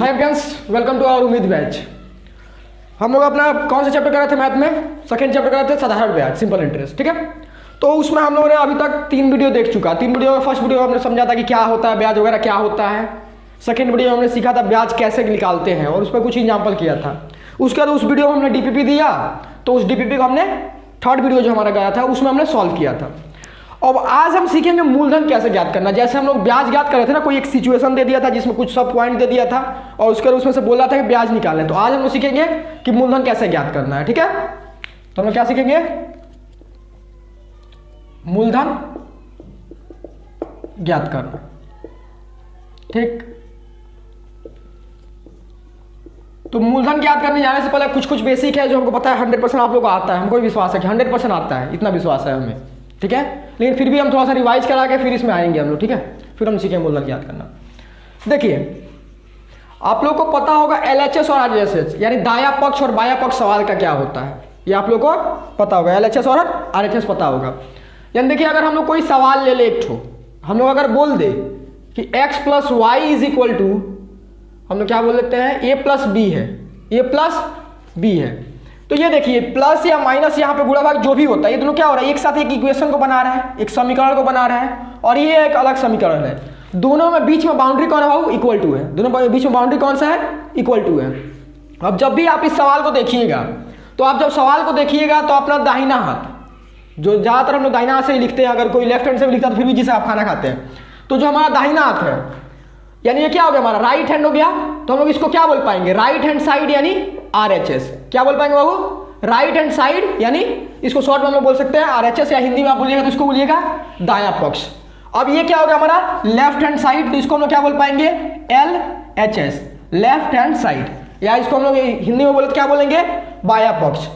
Hi friends, welcome to our Ummeed batch. हम लोग अपना कौन सा चैप्टर कर रहे थे मैथ में? सेकंड चैप्टर कर रहे थे साधारण ब्याज, सिंपल इंटरेस्ट। ठीक है, तो उसमें हम लोगों ने अभी तक 3 वीडियो देख चुका। 3 वीडियो में फर्स्ट वीडियो हमने समझा था कि क्या होता है ब्याज वगैरह, क्या होता है। सेकंड वीडियो हमने सीखा था ब्याज कैसे निकालते हैं और उस पर कुछ एग्जाम्पल किया था। उसके बाद उस वीडियो में हमने डीपीपी दिया, तो उस डीपीपी को हमने थर्ड वीडियो जो हमारा गया था उसमें हमने सॉल्व किया था। अब आज हम सीखेंगे मूलधन कैसे ज्ञात करना। जैसे हम लोग ब्याज ज्ञात कर रहे थे ना, कोई एक सिचुएशन दे दिया था जिसमें कुछ सब पॉइंट दे दिया था और उसके उसमें से बोला था कि ब्याज निकालें। तो आज हम लोग सीखेंगे कि मूलधन कैसे ज्ञात करना है। ठीक है, तो हम लोग क्या सीखेंगे? मूलधन ज्ञात करना। ठीक, तो मूलधन ज्ञात करने जाने से पहले कुछ बेसिक है जो हमको पता है 100% आप लोग को आता है। हमको विश्वास है कि 100% आता है, इतना विश्वास है हमें। ठीक है, लेकिन फिर भी हम थोड़ा सा रिवाइज करा के फिर इसमें आएंगे हम लोग। ठीक है, फिर हम सीखेंगे मूलधन ज्ञात करना। देखिए, आप लोग को पता होगा LHS और RHS यानी दाया पक्ष और बाया पक्ष सवाल का क्या होता है, ये आप लोग को पता होगा। LHS और RHS पता होगा। यानी देखिए, अगर हम लोग कोई सवाल ले ले एक ठो, हम लोग अगर बोल दे कि x + y = हम लोग क्या बोल देते हैं, a + b है, a + b है। तो ये देखिए, प्लस या माइनस यहाँ पे गुणा भाग जो भी होता है, ये दोनों क्या हो रहा है, एक साथ एक इक्वेशन को बना रहा है, एक समीकरण को बना रहा है, और ये एक अलग समीकरण है। दोनों में बीच में बाउंड्री कौन है बाबू? इक्वल टू है। दोनों बीच में बाउंड्री कौन सा है? इक्वल टू है। अब जब भी आप इस सवाल को देखिएगा, तो आप जब सवाल को देखिएगा तो अपना दाहिना हाथ, जो ज़्यादातर हम लोग दाहिना हाथ से ही लिखते हैं, अगर कोई लेफ्ट हैंड से भी लिखता है तो फिर भी जिसे आप खाना खाते हैं, तो जो हमारा दाहिना हाथ है, यानी ये क्या हो गया, हमारा राइट हैंड हो गया। तो हम लोग इसको क्या बोल पाएंगे? राइट हैंड साइड यानी RHS। क्या बोल पाएंगे बाबू? राइट हैंड साइड, यानी इसको शॉर्ट में हम लोग बोल सकते हैं RHS, या हिंदी में आप बोलिएगा तो इसको बोलिएगा दायां पक्ष। अब ये क्या हो गया हमारा लेफ्ट हैंड साइड, तो इसको हम लोग क्या बोल पाएंगे? LHS, लेफ्ट हैंड साइड, या इसको हम लोग हिंदी में बोले तो क्या बोलेंगे? बायां पक्ष।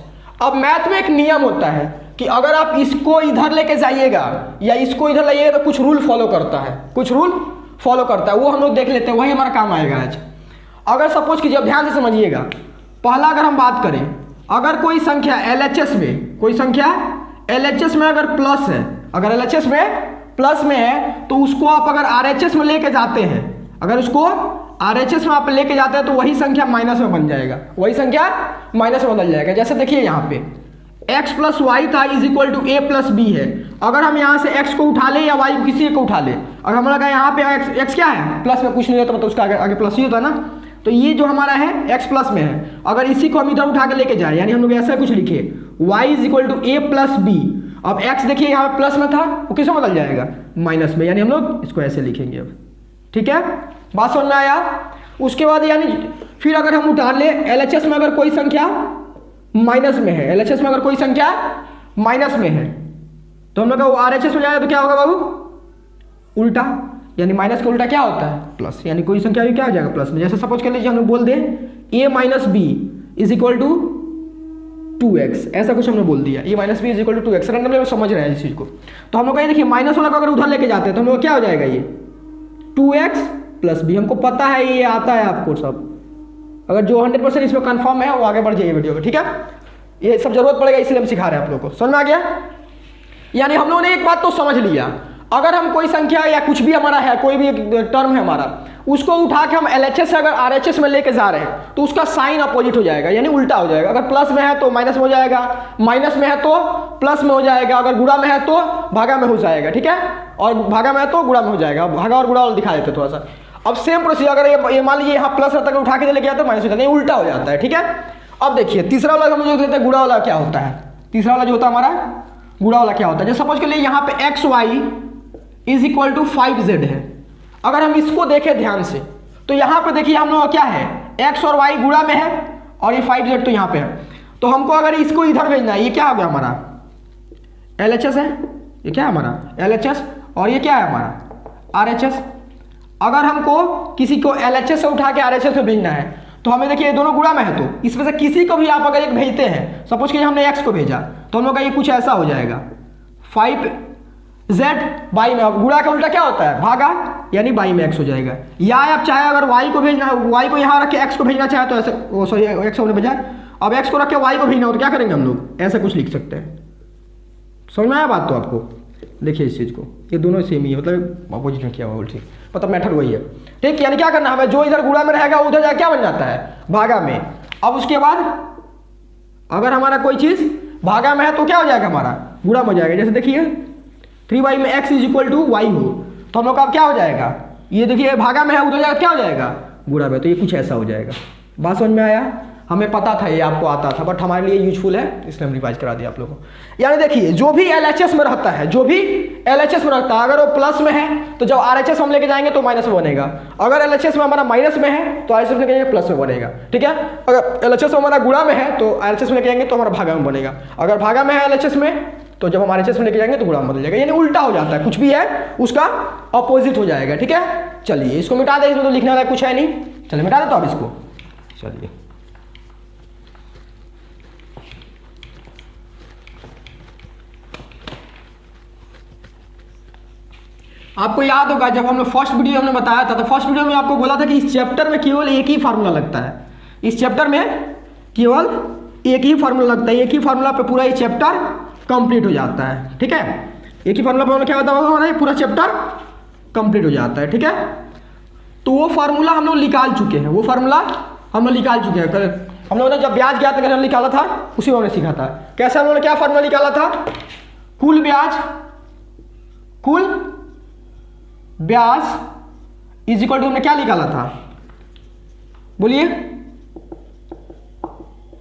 अब मैथ में एक नियम होता है कि अगर आप इसको इधर लेके जाइएगा या इसको इधर लाइएगा तो कुछ रूल फॉलो करता है, कुछ रूल फॉलो करता है, वो हम लोग देख लेते हैं, वही हमारा काम आएगा आज। अगर सपोज कीजिए, अब ध्यान से समझिएगा, पहला अगर हम बात करें, अगर कोई संख्या LHS में, कोई संख्या LHS में अगर प्लस है, अगर LHS में प्लस में है, तो उसको आप अगर RHS में लेके जाते हैं, अगर उसको RHS में आप लेके जाते हैं तो वही संख्या माइनस में बन जाएगा, वही संख्या माइनस में बदल जाएगा। जैसे देखिए यहाँ पे x + y था = a + b है। अगर हम यहाँ से x को उठा ले या y को किसी को उठा ले, अगर हम लगा यहाँ पे x क्या है, प्लस में कुछ नहीं रहता, मतलब उसका आगे प्लस ही होता है ना, तो ये जो हमारा है x प्लस में है। अगर इसी को हम इधर उठा के लेके जाए, यानी हम लोग ऐसा कुछ लिखे y = a + b। अब x देखिए यहाँ पे प्लस में था, वो किसमें बदल जाएगा? माइनस में, यानी हम लोग इसको ऐसे लिखेंगे अब। ठीक है, बात समझ में आया? उसके बाद यानी फिर अगर हम उठा ले LHS में अगर कोई संख्या माइनस में है, LHS में अगर कोई संख्या माइनस में है, तो हम लोग का RHS में जाएगा तो क्या होगा बाबू? उल्टा, यानी माइनस का उल्टा क्या होता है? प्लस, यानी कोई संख्या भी क्या हो जाएगा? प्लस में। जैसे सपोज कर लीजिए हम लोग बोल दें a - b = 2x, ऐसा कुछ हमने बोल दिया, a - b = 2x। रैंडमली में समझ रहे हैं इस चीज को। तो हम लोग कहीं देखिए माइनस वाला को अगर उधर लेके जाते हैं तो हम लोग क्या हो जाएगा? ये 2x + b। हमको पता है, ये आता है आपको सब। अगर जो 100% इसमें कंफर्म है वो आगे बढ़ जाइए वीडियो में। ठीक है, ये सब जरूरत पड़ेगा, इसलिए हम सिखा रहे हैं आप लोगों को। समझ में आ गया? यानी हम लोगों ने एक बात तो समझ लिया, अगर हम कोई संख्या या कुछ भी हमारा है, कोई भी टर्म है हमारा, उसको उठा के हम LHS से अगर RHS में लेके जा रहे हैं तो उसका साइन अपोजिट हो जाएगा, यानी उल्टा हो जाएगा। अगर प्लस में है तो माइनस में हो जाएगा, माइनस में है तो प्लस में हो जाएगा, अगर गुणा में है तो भागा में हो जाएगा। ठीक है, और भागा में है तो गुणा में हो जाएगा। भागा और गुणा दिखा देते थोड़ा सा। अब सेम प्रोसीजर, अगर ये मान लीजिए यहाँ प्लस रहता है, उठा के लेके जाते तो माइनस हो जाता है, उल्टा हो जाता है। ठीक है, अब देखिए तीसरा वाला हम जो देते हैं गुणा वाला क्या होता है? तीसरा वाला जो होता है हमारा गुणा वाला क्या होता है? जैसे सपोज के लिए यहाँ पे xy = 5z है। अगर हम इसको देखें ध्यान से, तो यहाँ पे देखिए हम लोग क्या है, x और y गुणा में है और ये 5z तो यहाँ पे है। तो हमको अगर इसको इधर भेजना है, ये क्या हो गया हमारा? LHS है, ये क्या है हमारा? LHS, और ये क्या है हमारा? RHS। अगर हमको किसी को LHS से उठा के RHS में भेजना है, तो हमें देखिए ये दोनों गुणा में है, तो इसमें से किसी को भी आप अगर एक भेजते हैं, सपोज कि हमने x को भेजा, तो हम लोग का ये कुछ ऐसा हो जाएगा 5z बाई में। अब गुणा का उल्टा क्या होता है? भागा, यानी बाई में x हो जाएगा। या आप चाहे अगर y को भेजना है, y को यहाँ रख के x को भेजना चाहे तो ऐसे, सॉरी x होने बजाय अब x को रख के y को भेजना हो तो क्या करेंगे हम लोग? ऐसे कुछ लिख सकते हैं। समझ में आया बात? तो आपको देखिए इस चीज़ को, ये दोनों सेम ही है, मतलब अपोजिट में किया हुआ उल्टी, मतलब मेथड वही है। ठीक, यानी क्या करना है हमें, जो इधर गुणा में रहेगा उधर जाके क्या बन जाता है, भागा में। अब उसके बाद अगर हमारा कोई चीज़ भागा में है तो क्या हो जाएगा, हमारा गुणा में हो जाएगा। जैसे देखिए 3y में x = y हो, तो हम लोग का अब क्या हो जाएगा, ये देखिए भागा में है उधर जाकर क्या हो जाएगा, गुणा में, तो ये कुछ ऐसा हो जाएगा। बात समझ में आया, हमें पता था, ये आपको आता था, बट हमारे लिए यूजफुल है इसलिए हम रिवाइज करा दिया आप लोगों को। यानी देखिए जो भी LHS में रहता है, जो भी LHS में रहता है, अगर वो प्लस में है तो जब RHS हम लेके जाएंगे तो माइनस में बनेगा। अगर LHS में हमारा माइनस में है तो RHS में लेके जाएंगे प्लस में बनेगा। ठीक है, अगर LHS में हमारा गुणा में है तो RHS में लेके जाएंगे तो हमारा भागा में बनेगा। अगर भागा में है LHS में तो जब हम RHS में लेके जाएंगे तो गुणा में बदल जाएगा, यानी उल्टा हो जाता है, कुछ भी है उसका अपोजिट हो जाएगा। ठीक है, चलिए इसको मिटा दें, इसमें तो लिखने वाला कुछ है नहीं, चलिए मिटा देता हूँ अब इसको। चलिए आपको याद होगा जब हमने फर्स्ट वीडियो हमने बताया था, तो फर्स्ट वीडियो में आपको बोला था कि इस चैप्टर में केवल एक ही फार्मूला लगता है, इस चैप्टर में केवल एक ही फार्मूला लगता है, एक ही फार्मूला पे पूरा ये चैप्टर कंप्लीट हो जाता है। ठीक है, एक ही फार्मूला पे क्या होता है, हमारा पूरा चैप्टर कंप्लीट हो जाता है। ठीक है, तो वो फार्मूला हम लोग निकाल चुके हैं, वो फार्मूला हम लोग निकाल चुके हैं। हम लोगों ने जब ब्याज ज्ञात करके निकाला था उसी में हमने सीखा था। कैसे हम लोगों ने क्या फार्मूला निकाला था, कुल ब्याज = हमने क्या निकाला था, बोलिए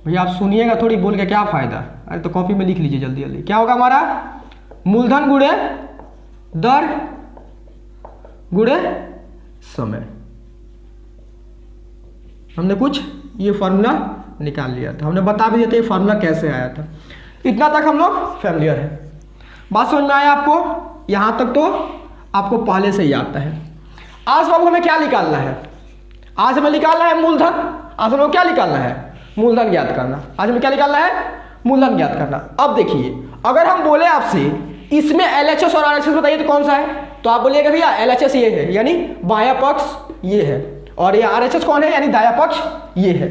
भैया, आप सुनिएगा थोड़ी, बोल के क्या फायदा। अरे तो कॉपी में लिख लीजिए जल्दी जल्दी। क्या होगा हमारा, मूलधन गुणे दर गुणे समय। हमने कुछ ये फार्मूला निकाल लिया था, हमने बता भी दिया था ये फार्मूला कैसे आया था। इतना तक हम लोग फैमिलियर है, बात समझ में आया आपको, यहाँ तक तो आपको पहले से ही आता है। आज बाबू हमें क्या निकालना है, आज हमें निकालना है मूलधन। आज हमें क्या निकालना है, मूलधन ज्ञात करना। आज हमें क्या निकालना है, मूलधन ज्ञात करना। अब देखिए अगर हम बोले आपसे इसमें LHS और RHS बताइए तो कौन सा है, तो आप बोलिएगा भैया LHS ये है, यानी बायां पक्ष ये है, और ये RHS कौन है, यानी दायां पक्ष ये है।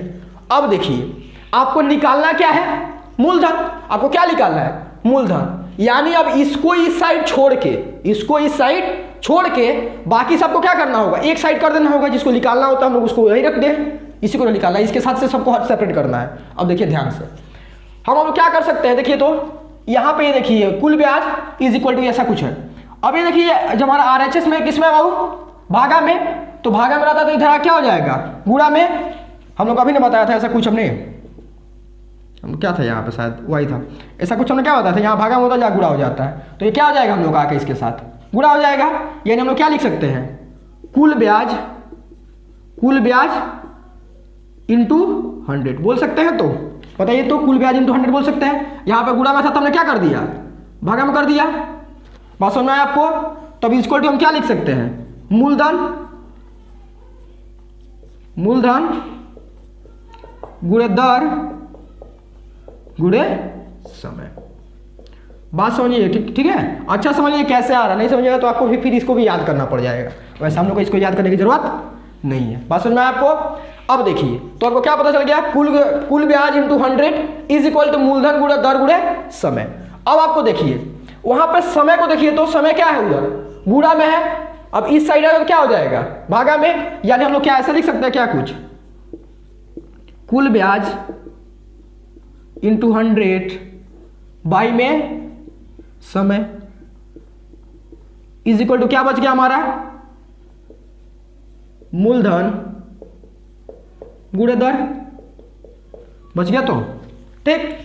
अब देखिए आपको निकालना क्या है, मूलधन। आपको क्या निकालना है, मूलधन। यानी अब इसको इस साइड छोड़ के, इसको इस साइड छोड़ के बाकी सबको क्या करना होगा, एक साइड कर देना होगा। जिसको निकालना होता है हम लोग उसको वही रख दें, इसी को निकालना है, इसके साथ से सबको सेपरेट करना है। अब देखिए ध्यान से हम क्या कर सकते हैं, देखिए तो यहाँ पे ये देखिए कुल ब्याज = ऐसा कुछ है। अब ये देखिए जब हमारा RHS में किसमें बाबू, भागा में, तो भागा में रहता है तो इधर क्या हो जाएगा, गुणा में। हम लोग अभी ने बताया था ऐसा कुछ, हमने हम क्या था यहाँ पे, शायद वही था, ऐसा कुछ हमने क्या बताया था, यहाँ भागा में होता है, यहाँ गुणा हो जाता है, तो ये क्या हो जाएगा, हम लोग आके इसके साथ गुणा हो जाएगा। यानी हम लोग क्या लिख सकते हैं, कुल ब्याज × 100 बोल सकते हैं। तो बताइए, तो कुल ब्याज × 100 बोल सकते हैं। यहाँ पे गुणा में था तो हमने क्या कर दिया, भागा में कर दिया। बात समझ में आया आपको। तब = हम क्या लिख सकते हैं, मूलधन गुणे दर गुणे समय। बात समझिए, ठीक है, अच्छा समझिए कैसे आ रहा, नहीं समझिएगा तो आपको फिर इसको भी याद करना पड़ जाएगा। वैसे हम लोग को इसको याद करने की जरूरत नहीं है। बात समझ में आया आपको। अब देखिए तो आपको क्या पता चल गया, कुल ब्याज × 100 = मूलधन गुणे दर गुणे समय। अब आपको देखिए वहां पे समय को देखिए, तो समय क्या है, उधर गुणा में है। अब इस साइड है तो क्या हो जाएगा, भागा में। यानी हम लोग क्या ऐसा लिख सकते हैं, क्या कुछ, कुल ब्याज × 100 बाई में समय = क्या बच गया हमारा, मूलधन गुणे दर बच गया। तो ठीक,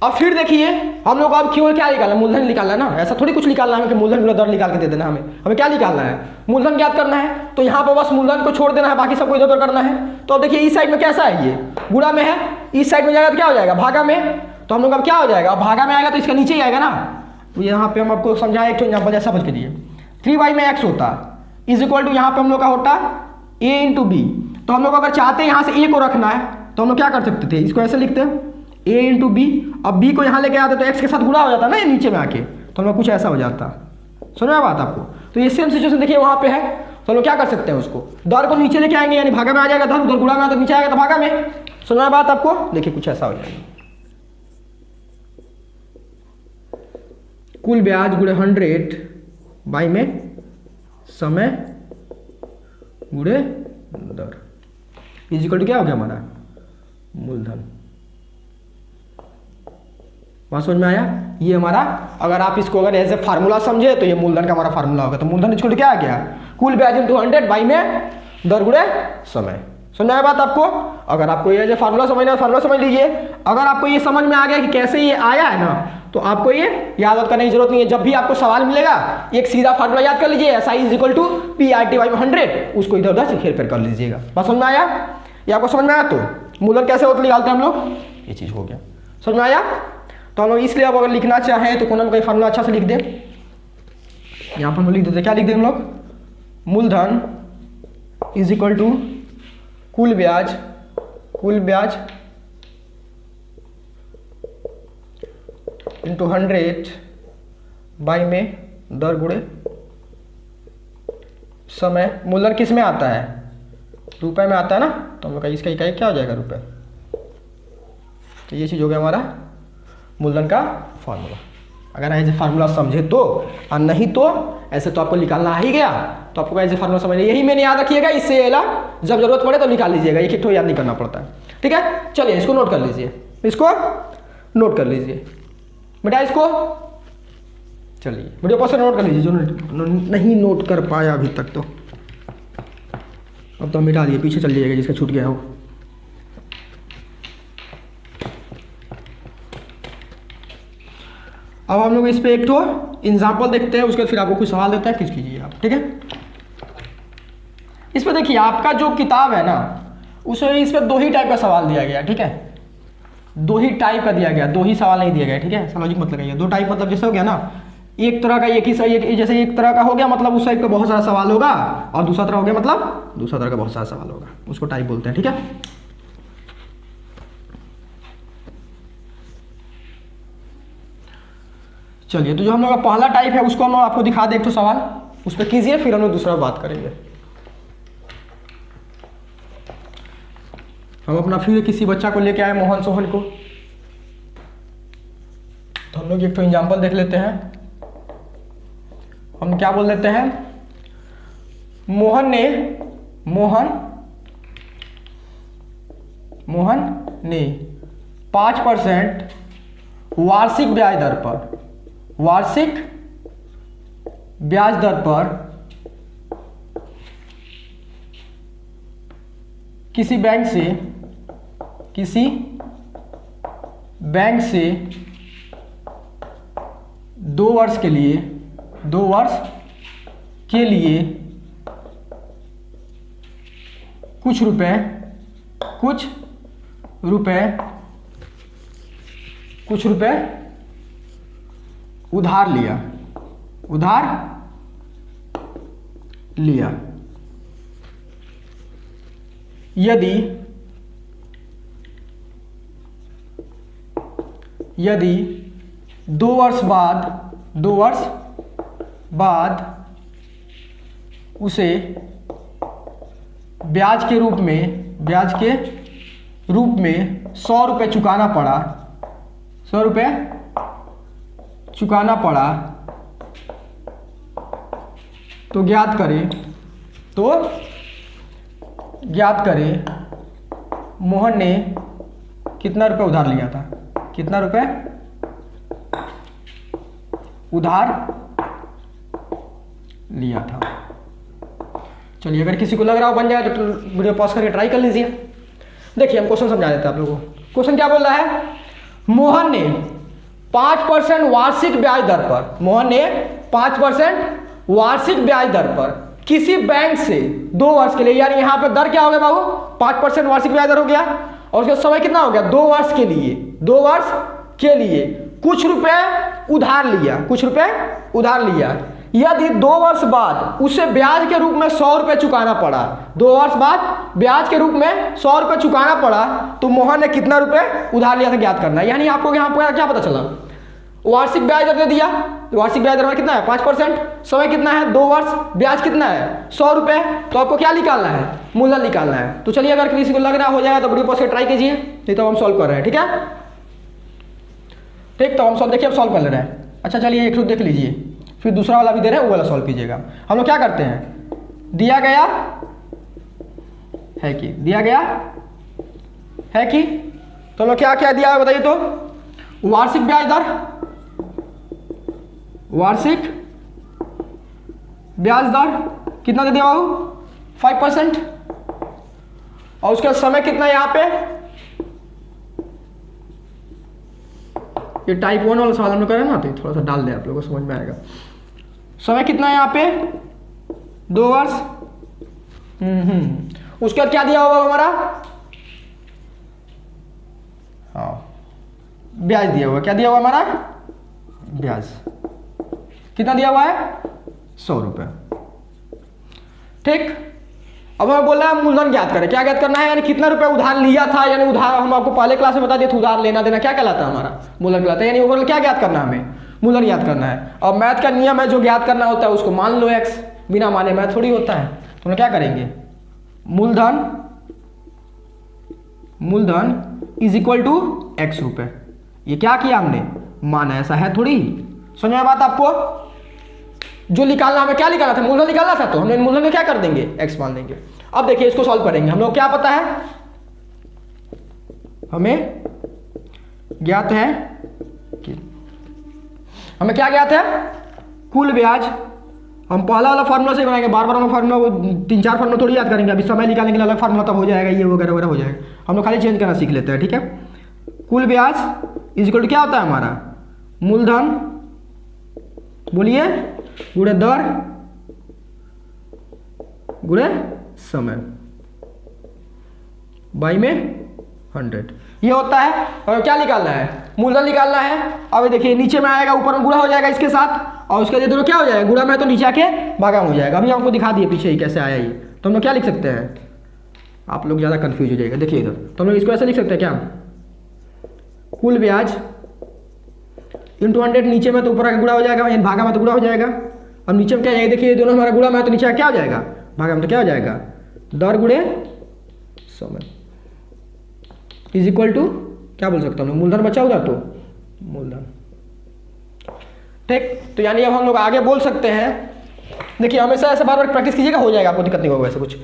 अब फिर देखिए हम लोग अब क्यों क्या निकालना है, मूलधन निकालना है ना, ऐसा थोड़ी कुछ निकालना है कि मूलधन गुणे दर निकाल के दे देना। हमें क्या निकालना है, मूलधन ज्ञात करना है। तो यहाँ पर बस मूलधन को छोड़ देना है, बाकी सबको इधर उधर करना है। तो अब देखिए इस साइड में कैसा है, ये गुणा में है, इस साइड में जाएगा तो क्या हो जाएगा, भागा में। तो हम लोग अब क्या हो जाएगा, भागा में आएगा तो इसका नीचे ही आएगा ना। तो यहाँ पे हम आपको समझाए, एक एग्जाम्पल जैसा समझ के लिए, 3y में x होता = यहाँ पे हम लोग का होता a × b। तो हम लोग अगर चाहते हैं यहाँ से a को रखना है तो हम लोग क्या कर सकते थे, इसको ऐसे लिखते हैं a × b। अब b को यहाँ लेके आते तो x के साथ गुणा हो जाता ना, ये नीचे में आके, तो हम लोग कुछ ऐसा हो जाता। सुन रहे बात आपको। तो ये सेम सिचुएशन देखिए वहाँ पे है, तो हम लोग क्या कर सकते हैं, उसको दर को नीचे लेके आएंगे, यानी भागा में आ जाएगा दर, उधर गुणा में आता तो नीचे आएगा तो भागा में। सुन रहे बात आपको, देखिए कुछ ऐसा हो जाएगा। कुल ब्याज गुणे 100 बाई में समय गुणे दर इक्वल टू क्या हो गया हमारा मूलधन। बात समझ में आया? ये हमारा, अगर आप इसको अगर एज ए फार्मूला समझे तो ये मूलधन का हमारा फार्मूला होगा। तो मूलधन इक्वल टू क्या आ गया? कुल ब्याज इंटू 100 बाई में दर गुणे समय। समझ आया बात आपको? अगर आपको ये फार्मूला समझना है फार्मूला समझ लीजिए। अगर आपको ये समझ में आ गया कि कैसे ये आया है ना, तो आपको ये याद करने की जरूरत नहीं है। जब भी आपको सवाल मिलेगा एक सीधा फार्मूला याद कर लीजिए, SI is equal to PRT by 100, उसको इधर उधर से हेर फेर कर लीजिएगा। बात समझ में आया? ये आपको समझ में आया? तो मूलधन कैसे होता निकालते हैं हम लोग, ये चीज हो गया। समझ में आया? तो हम लोग इसलिए अब अगर लिखना चाहें तो कौन हम कोई फार्मूला अच्छा से लिख दें, यहाँ पर हम लिख देते। क्या लिख दें हम लोग? मूलधन इज इक्वल टू कुल ब्याज इंटू 100 बाई में दर गुणे समय। मूलधन किस में आता है? रुपए में आता है ना, तो हम लोग का इसका इकाई क्या हो जाएगा? रुपए। तो ये चीज़ हो गया हमारा मूलधन का फार्मूला। अगर ऐसे फार्मूला समझे तो, और नहीं तो ऐसे तो आपको निकालना आ ही गया, तो आपको ऐसे फार्मूला समझना, यही मैंने याद रखिएगा। इससे जब जरूरत पड़े तो निकाल लीजिएगा, एक एक तो याद नहीं करना पड़ता है। ठीक है, चलिए इसको नोट कर लीजिए, इसको नोट कर लीजिए बेटा, इसको चलिए वीडियो पॉज नोट कर लीजिए। जो नहीं नोट कर पाया अभी तक तो अब तो मिटा दिए, पीछे चल जाइएगा जिसका छूट गया हो। अब हम लोग इस पे एक तो एग्जाम्पल देखते हैं, उसके बाद फिर आपको कुछ सवाल देता है, किस कीजिए आप। ठीक है, इस पे देखिए आपका जो किताब है ना, उसमें इस पे 2 ही टाइप का सवाल दिया गया। ठीक है, 2 ही टाइप का दिया गया, 2 ही सवाल नहीं दिया गया। ठीक है, लॉजिक मत लगाइए। 2 टाइप मतलब जैसे हो गया ना, एक तरह का जैसे एक तरह का हो गया मतलब उस टाइप का बहुत सारा सवाल होगा, और दूसरा तरह हो गया मतलब दूसरा तरह का बहुत सारा सवाल होगा, उसको टाइप बोलते हैं। ठीक है, चलिए तो जो हम लोग का पहला टाइप है उसको हम लोग आपको दिखा दे एक तो सवाल, उस पर कीजिए, फिर हम लोग दूसरा बात करेंगे। हम अपना फिर किसी बच्चा को लेके आए, मोहन सोहन को, तो हम लोग एक तो एग्जाम्पल देख लेते हैं। हम क्या बोल देते हैं? मोहन ने 5% वार्षिक ब्याज दर पर किसी बैंक से 2 वर्ष के लिए कुछ रुपए उधार लिया। यदि 2 वर्ष बाद उसे ब्याज के रूप में 100 रुपये चुकाना पड़ा, तो ज्ञात करें मोहन ने कितना रुपये उधार लिया था, कितना रुपये उधार लिया था। चलिए अगर किसी को लग रहा हो बन जाए तो वीडियो पॉज करके ट्राई कर लीजिए। देखिए हम क्वेश्चन समझा देते हैं आप लोगों को। क्वेश्चन क्या बोल रहा है? मोहन ने 5% वार्षिक ब्याज दर पर किसी बैंक से 2 वर्ष के लिए, यानी यहाँ पे दर क्या हो गया बाबू? 5% वार्षिक ब्याज दर हो गया, और उसका समय कितना हो गया? 2 वर्ष के लिए कुछ रुपए उधार लिया। यदि 2 वर्ष बाद उसे ब्याज के रूप में 100 रुपये चुकाना पड़ा, 2 वर्ष बाद ब्याज के रूप में 100 रुपये चुकाना पड़ा, तो मोहन ने कितना रुपए उधार लिया था ज्ञात करना है। यानी आपको यहाँ पर क्या पता चला? वार्षिक ब्याज दर दे दिया, वार्षिक ब्याज दर में कितना है? 5%, समय कितना है? 2 वर्ष, ब्याज कितना है? 100 रुपये। तो आपको क्या निकालना है? मूलधन निकालना है। तो चलिए अगर किसी को लग रहा हो जाएगा तो वीडियो पॉज करके ट्राई कीजिए, नहीं तो हम सॉल्व कर रहे हैं। ठीक है, ठीक, तो हम देखिए अब सॉल्व कर ले रहे हैं। अच्छा चलिए एक तो देख लीजिए, फिर दूसरा वाला भी दे रहे हैं, वो वाला सॉल्व कीजिएगा। हम लोग क्या करते हैं, दिया गया है कि दिया गया है कि, तो हम लोग क्या क्या दिया है बताइए तो, वार्षिक ब्याज दर, वार्षिक ब्याज दर कितना दे दिया बाबू 5%, और उसका समय कितना है यहाँ पे, ये टाइप 1 वाला सवाल हम लोग करें ना, तो थोड़ा सा डाल दें आप लोगों को समझ में आएगा। समय कितना है यहाँ पे 2 वर्ष। उसके बाद क्या दिया होगा हमारा, हाँ ब्याज दिया हुआ, क्या दिया हुआ हमारा ब्याज, कितना दिया हुआ है 100 रुपये। ठीक, अब हमें बोल रहा है मूलधन ज्ञात करें, क्या ज्ञात करना है, यानी कितना रुपए उधार लिया था, यानी उधार हम आपको पहले क्लास में बता दिए थे, उधार लेना देना क्या कहलाता है हमारा मूलधन कहलाता है, यानी ओवरऑल क्या ज्ञात करना है हमें, मूलधन ज्ञात करना है। और मैथ का नियम है जो ज्ञात करना होता है उसको मान लो x, बिना माने मैथ थोड़ी होता है। तो हम क्या करेंगे, मूलधन इज इक्वल टू x रुपए, ये क्या किया हमने माना, ऐसा है थोड़ी, समझ में बात आपको। जो निकालना हमें क्या निकालना था, मूलधन निकालना था, तो हमने मूलधन में क्या कर देंगे x मान देंगे। अब देखिए इसको सॉल्व करेंगे, हम लोग क्या पता है, हमें ज्ञात है कि हमें क्या ज्ञात है, कुल ब्याज। हम पहला वाला फार्मूला से बनाएंगे, बार बार हम फार्मूला वो 3-4 फार्मूला थोड़ी याद करेंगे, अभी समय निकालने के लिए अलग फार्मूला तब हो जाएगा, ये वगैरह वगैरह हो जाएगा, हम लोग खाली चेंज करना सीख लेते हैं। ठीक है, कुल ब्याज इज इक्वल टू क्या होता है हमारा, मूलधन बोलिए गुणे दर गुणे समय बाई में 100, ये होता है। और क्या निकालना है, मूलधन निकालना है। अब देखिए नीचे में आएगा, ऊपर में गुणा हो जाएगा इसके साथ, और उसके दोनों क्या हो जाएगा, गुणा में तो नीचे आके भागा हो जाएगा। अभी आपको दिखा दिए पीछे ही कैसे आया ये, तो हम लोग क्या लिख सकते हैं, आप लोग ज़्यादा कंफ्यूज हो जाएगा, देखिए इधर, तो हम लोग इसको ऐसे लिख सकते हैं क्या, कुल ब्याज इंटू 100, नीचे में तो ऊपर आके गुणा हो जाएगा, भागा में तो गुणा हो जाएगा। अब नीचे में क्या है, देखिए दोनों हमारा गुणा में तो नीचे क्या हो जाएगा, भागा में तो क्या हो जाएगा, दर गुणे समय इज इक्वल टू क्या बोल सकता हूँ, मूलधन बचा उधर तो मूलधन। ठीक, तो यानी अब हम लोग आगे बोल सकते हैं, देखिए हमेशा ऐसे बार बार प्रैक्टिस कीजिएगा, हो जाएगा, आपको दिक्कत नहीं होगा वैसे कुछ।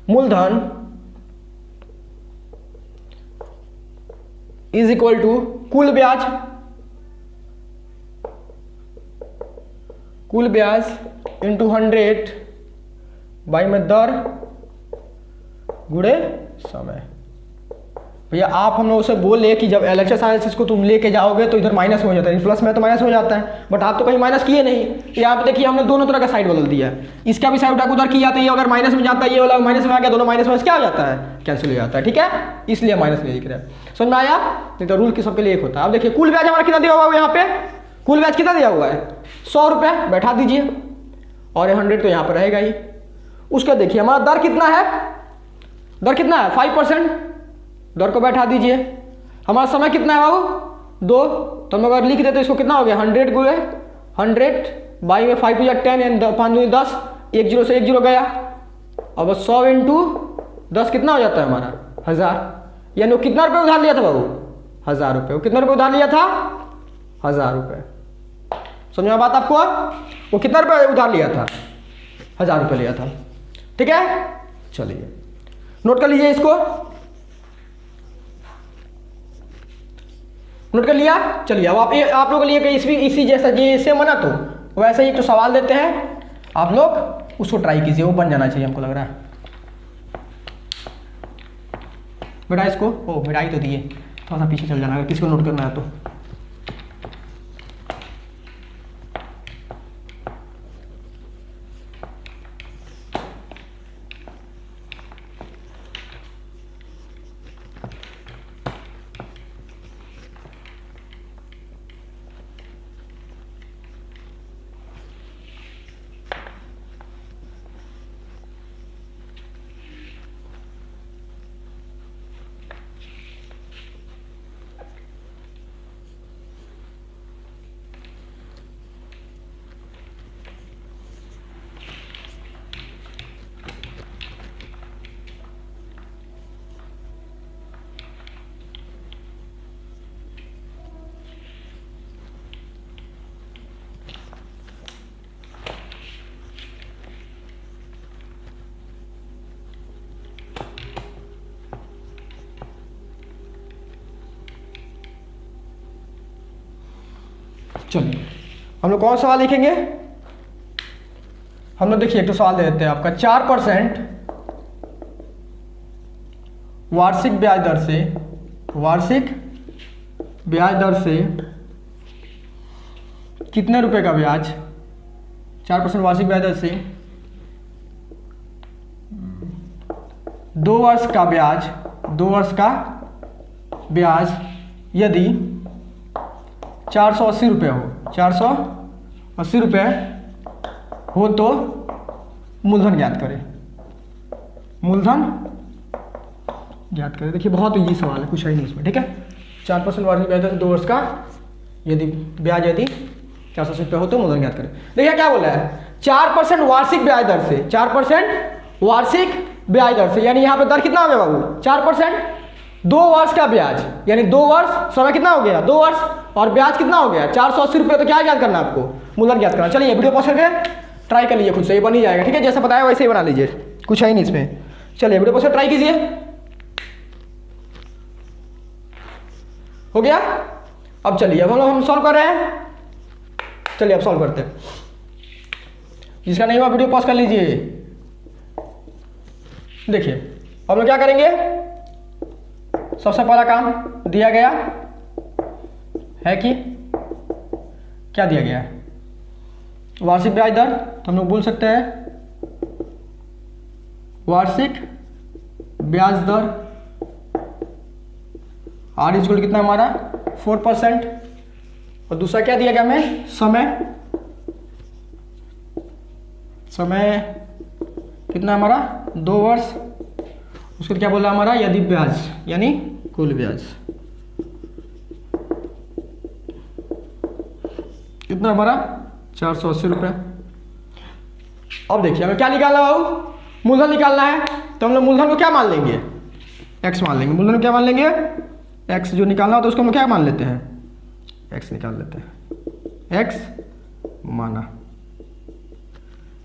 मूलधन इज इक्वल टू कुल ब्याज, कुल ब्याज इंटू 100 बाई में दर गुणे समय। भैया आप हम लोगों से बोले कि जब एलएचएस आरएचएस को तुम लेके जाओगे तो इधर माइनस में हो जाता है, प्लस में तो माइनस हो जाता है, बट आप तो कहीं माइनस किए नहीं। यहाँ पे देखिए हमने दोनों तरह का साइड बदल दिया है, इसका भी साइड उधर किया तो ये अगर माइनस में जाता है, ये वाला माइनस में आ गया, दोनों माइनस में क्या हो जाता है, कैंसिल हो जाता है। ठीक है, इसलिए माइनस में लिख रहे हैं, समझ में आया, नहीं तो रूल की सबके लिए एक होता है। अब देखिए कुल ब्याज हमारा कितना दिया हुआ है, यहाँ पे कुल ब्याज कितना दिया हुआ है 100 रुपये, बैठा दीजिए, और 100 तो यहाँ पर रहेगा ही। उसका देखिए हमारा दर कितना है, दर कितना है 5%, दर को बैठा दीजिए। हमारा समय कितना है बाबू 2, तो हम अगर लिख देते इसको कितना हो गया 100 गुणे 100 बाई में 5 या 10 एंड 5 दूनी 10, 1 0 से 1 0 गया। अब 100 इंटू 10 कितना हो जाता है हमारा 1000, यानी वो कितना रुपये उधार लिया था बाबू 1000 रुपये। वो कितना रुपये उधार लिया था 1000 रुपये, समझ में बात आपको। वो कितना रुपये उधार लिया था 1000 रुपये लिया था। ठीक है, चलिए नोट कर लीजिए इसको, नोट कर लिया। चलिए अब आप लोगों के लिए इसी जैसा जैसे बना तो वैसे ही एक तो सवाल देते हैं, आप लोग उसको ट्राई कीजिए, वो बन जाना चाहिए हमको लग रहा है। बेटा इसको मिटाई तो दिए, थोड़ा सा पीछे चल जाना अगर किसी को नोट करना है तो। चलिए हम लोग कौन सा सवाल लिखेंगे? हम लोग देखिए एक तो सवाल दे देते हैं आपका 4% वार्षिक ब्याज दर से कितने रुपए का ब्याज, 4% वार्षिक ब्याज दर से 2 वर्ष का ब्याज यदि 480 रुपये हो, 480 रुपये हो तो मूलधन ज्ञात करें। देखिए बहुत इजी सवाल है, कुछ है नहीं इसमें, ठीक है। 4% वार्षिक ब्याज दर 2 वर्ष का यदि 480 रुपये हो तो मूलधन ज्ञात करें। देखिए क्या बोला है, 4% वार्षिक ब्याज दर से, 4% वार्षिक ब्याज दर से, यानी यहाँ पे दर कितना हो गया बाबू 4%, 2 वर्ष का ब्याज, यानी 2 वर्ष, समय कितना हो गया 2 वर्ष, और ब्याज कितना हो गया 480 रुपये। तो क्या ज्ञात करना है आपको, मूलधन ज्ञात करना। चलिए वीडियो पॉज करके ट्राई कर लीजिए खुद से, ये बन ही जाएगा, ठीक है। जैसा बताया वैसे ही बना लीजिए, कुछ है ही नहीं इसमें। चलिए वीडियो पॉज ट्राई कीजिए। हो गया? अब चलिए अब हम सॉल्व कर रहे हैं। चलिए अब सॉल्व करते हैं। जिसका नहीं हुआ वीडियो पॉज कर लीजिए। देखिए अब हम क्या करेंगे, सबसे पहला काम दिया गया है कि क्या दिया गया है, वार्षिक ब्याज दर। तो हम लोग बोल सकते हैं वार्षिक ब्याज दर आर इज कितना हमारा 4%, और दूसरा क्या दिया गया हमें, समय कितना हमारा 2 वर्ष। उसको क्या बोला हमारा, यदि ब्याज यानी कुल ब्याज कितना हमारा 480 रुपये। अब देखिए हमें क्या निकालना है बाबू, मूलधन निकालना है। तो हम लोग मूलधन को क्या मान लेंगे, x मान लेंगे। मूलधन को क्या मान लेंगे, x जो निकालना हो तो उसको हम क्या मान लेते हैं, x निकाल लेते हैं, x माना,